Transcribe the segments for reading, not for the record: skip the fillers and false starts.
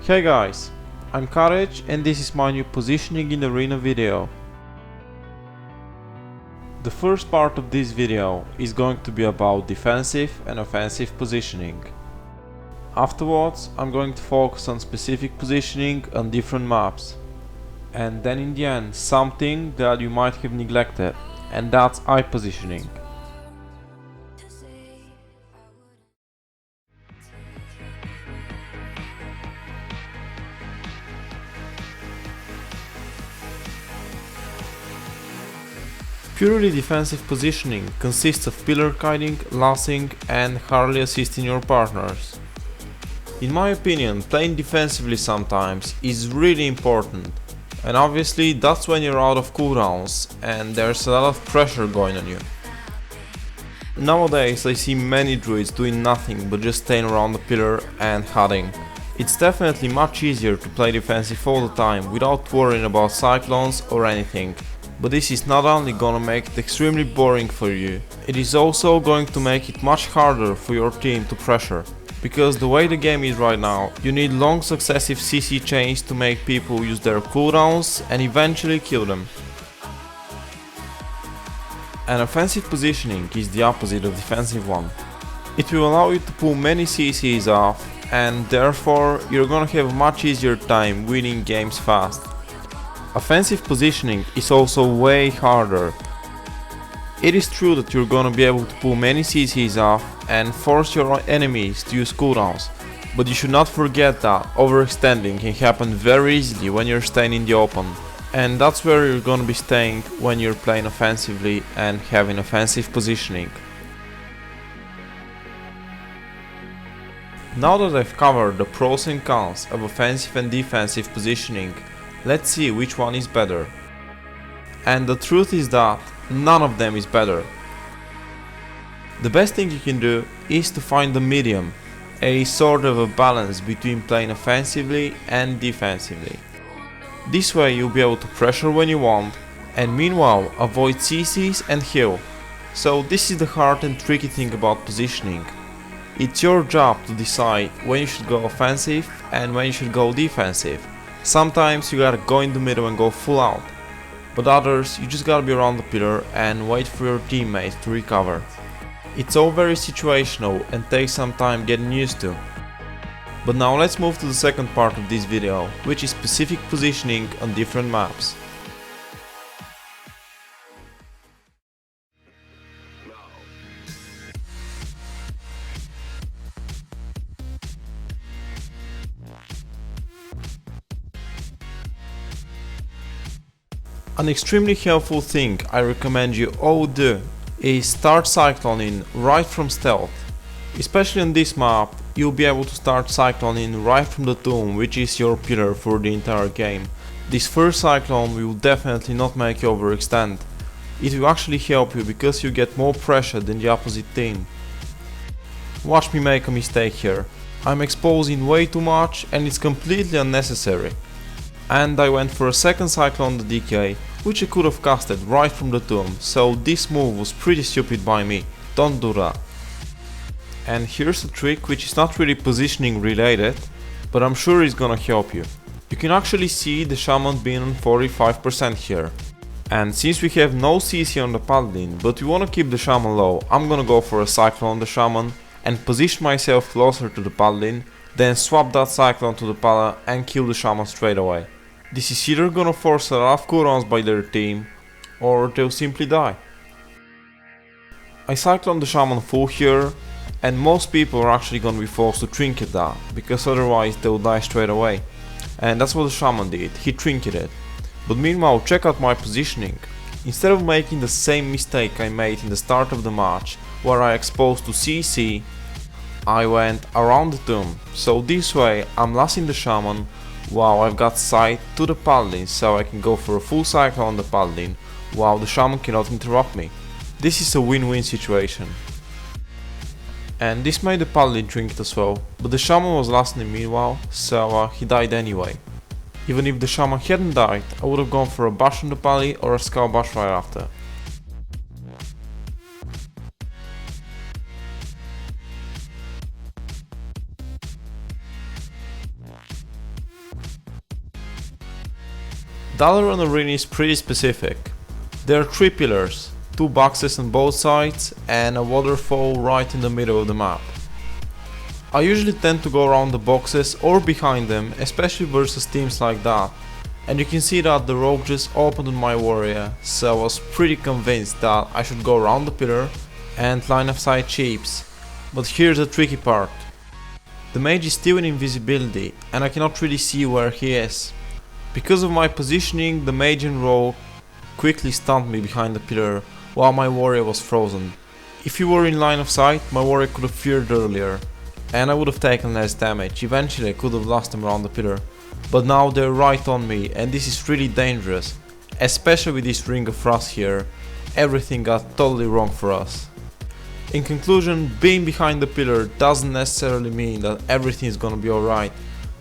Hey guys, I'm Courage and this is my new positioning in arena video. The first part of this video is going to be about defensive and offensive positioning. Afterwards, I'm going to focus on specific positioning on different maps. And then in the end, something that you might have neglected, and that's eye positioning. Purely defensive positioning consists of pillar kiting, lassing and hardly assisting your partners. In my opinion, playing defensively sometimes is really important, and obviously that's when you're out of cooldowns and there's a lot of pressure going on you. Nowadays I see many druids doing nothing but just staying around the pillar and hiding. It's definitely much easier to play defensive all the time without worrying about cyclones or anything. But this is not only gonna make it extremely boring for you, it is also going to make it much harder for your team to pressure. Because the way the game is right now, you need long successive CC chains to make people use their cooldowns and eventually kill them. An offensive positioning is the opposite of defensive one. It will allow you to pull many CCs off and therefore you're gonna have a much easier time winning games fast. Offensive positioning is also way harder. It is true that you're gonna be able to pull many CCs off and force your enemies to use cooldowns, but you should not forget that overextending can happen very easily when you're staying in the open, and that's where you're gonna be staying when you're playing offensively and having offensive positioning. Now that I've covered the pros and cons of offensive and defensive positioning, let's see which one is better. And the truth is that none of them is better. The best thing you can do is to find the medium, a sort of a balance between playing offensively and defensively. This way you'll be able to pressure when you want and meanwhile avoid CCs and heal. So this is the hard and tricky thing about positioning. It's your job to decide when you should go offensive and when you should go defensive. Sometimes you gotta go in the middle and go full out, but others you just gotta be around the pillar and wait for your teammates to recover. It's all very situational and takes some time getting used to. But now let's move to the second part of this video, which is specific positioning on different maps. An extremely helpful thing I recommend you all do is start cycloning right from stealth. Especially on this map, you'll be able to start cycloning right from the tomb, which is your pillar for the entire game. This first cyclone will definitely not make you overextend. It will actually help you because you get more pressure than the opposite team. Watch me make a mistake here. I'm exposing way too much and it's completely unnecessary. And I went for a second cyclone the DK, which I could have casted right from the tomb, so this move was pretty stupid by me, don't do that. And here's a trick which is not really positioning related, but I'm sure it's gonna help you. You can actually see the shaman being on 45% here. And since we have no CC on the paladin, but we wanna keep the shaman low, I'm gonna go for a cyclone on the shaman and position myself closer to the paladin, then swap that cyclone to the pala and kill the shaman straight away. This is either gonna force a lot of cooldowns by their team, or they'll simply die. I cyclone the shaman full here, and most people are actually gonna be forced to trinket that, because otherwise they'll die straight away. And that's what the shaman did, he trinketed. But meanwhile, check out my positioning. Instead of making the same mistake I made in the start of the match, where I exposed to CC, I went around the tomb, so this way I'm lasting the shaman while I've got sight to the paladin, so I can go for a full cycle on the paladin while the shaman cannot interrupt me. This is a win-win situation. And this made the paladin trinket as well, but the shaman was lasting him meanwhile, so he died anyway. Even if the shaman hadn't died, I would have gone for a bash on the pally or a skull bash right after. Dalaran Arena is pretty specific. There are 3 pillars, 2 boxes on both sides and a waterfall right in the middle of the map. I usually tend to go around the boxes or behind them, especially versus teams like that. And you can see that the rogue just opened on my warrior, so I was pretty convinced that I should go around the pillar and line of sight chips. But here's the tricky part. The mage is still in invisibility and I cannot really see where he is. Because of my positioning, the mage and rogue quickly stunned me behind the pillar while my warrior was frozen. If he were in line of sight, my warrior could have feared earlier and I would have taken less damage. Eventually I could have lost him around the pillar. But now they're right on me and this is really dangerous. Especially with this ring of frost here. Everything got totally wrong for us. In conclusion, being behind the pillar doesn't necessarily mean that everything is gonna be alright.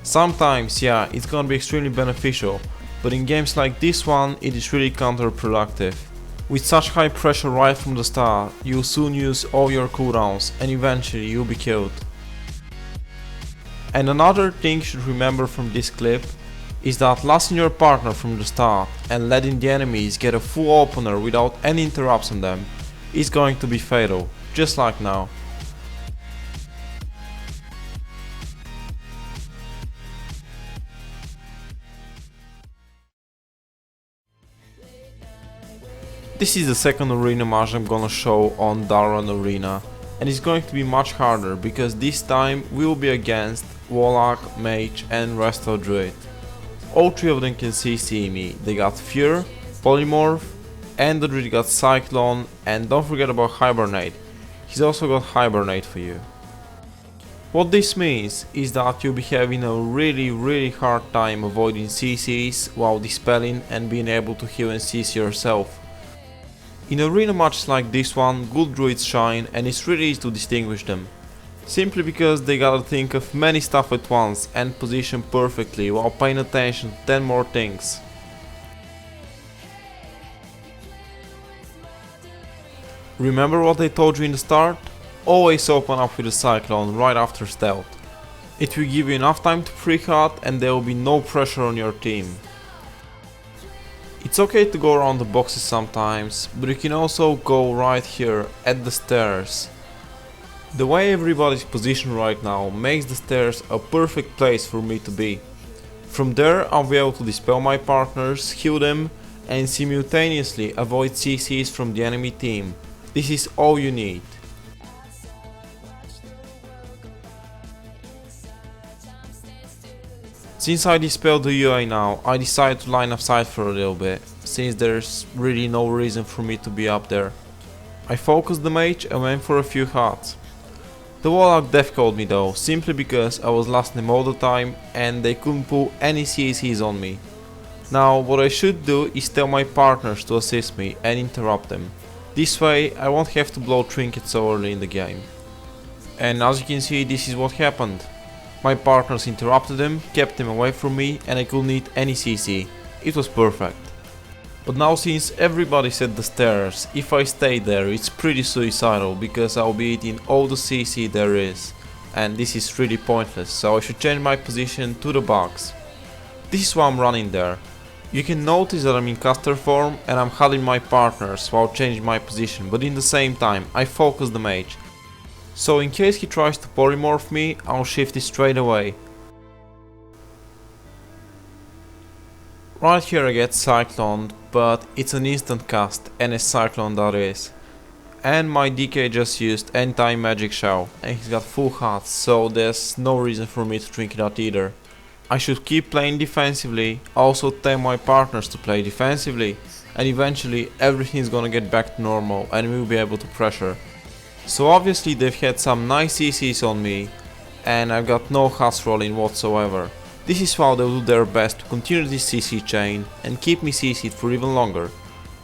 Sometimes, yeah, it's gonna be extremely beneficial, but in games like this one, it is really counterproductive. With such high pressure right from the start, you'll soon use all your cooldowns and eventually you'll be killed. And another thing you should remember from this clip is that losing your partner from the start and letting the enemies get a full opener without any interrupts on them is going to be fatal, just like now. This is the second arena match I'm gonna show on Dalaran Arena, and it's going to be much harder because this time we will be against Warlock, Mage and Resto Druid. All 3 of them can CC me. They got Fear, Polymorph, and the Druid got Cyclone, and don't forget about Hibernate. He's also got Hibernate for you. What this means is that you'll be having a really hard time avoiding CCs while dispelling and being able to heal and CC yourself. In arena matches like this one, good druids shine and it's really easy to distinguish them. Simply because they gotta think of many stuff at once and position perfectly while paying attention to 10 more things. Remember what I told you in the start? Always open up with a Cyclone right after stealth. It will give you enough time to pre-cut and there will be no pressure on your team. It's okay to go around the boxes sometimes, but you can also go right here at the stairs. The way everybody's positioned right now makes the stairs a perfect place for me to be. From there I'll be able to dispel my partners, heal them and simultaneously avoid CCs from the enemy team. This is all you need. Since I dispelled the UI now, I decided to line of sight for a little bit, since there's really no reason for me to be up there. I focused the mage and went for a few hearts. The Warlock deathcalled me though, simply because I was lasting them all the time and they couldn't pull any CCs on me. Now what I should do is tell my partners to assist me and interrupt them. This way I won't have to blow trinkets so early in the game. And as you can see, this is what happened. My partners interrupted him, kept him away from me and I couldn't hit any CC. It was perfect. But now since everybody's at the stairs, if I stay there it's pretty suicidal because I'll be eating all the CC there is. And this is really pointless, so I should change my position to the box. This is why I'm running there. You can notice that I'm in caster form and I'm huddling my partners while changing my position, but in the same time I focus the mage. So in case he tries to polymorph me, I'll shift it straight away. Right here I get Cycloned, but it's an instant cast and a Cyclone that is. And my DK just used anti-magic shell and he's got full hearts, so there's no reason for me to drink that either. I should keep playing defensively, also tell my partners to play defensively, and eventually everything's gonna get back to normal and we'll be able to pressure. So obviously they've had some nice CCs on me and I've got no hearts rolling whatsoever. This is why they'll do their best to continue this CC chain and keep me CC'd for even longer.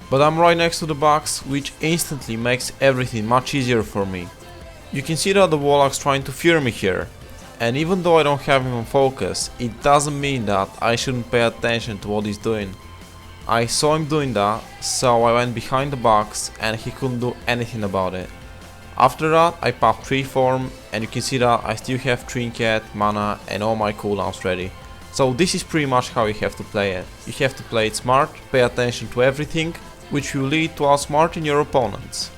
But I'm right next to the box, which instantly makes everything much easier for me. You can see that the Warlock's trying to fear me here. And even though I don't have him on focus, it doesn't mean that I shouldn't pay attention to what he's doing. I saw him doing that, so I went behind the box and he couldn't do anything about it. After that I popped 3 form and you can see that I still have trinket, mana and all my cooldowns ready. So this is pretty much how you have to play it. You have to play it smart, pay attention to everything, which will lead to outsmarting your opponents.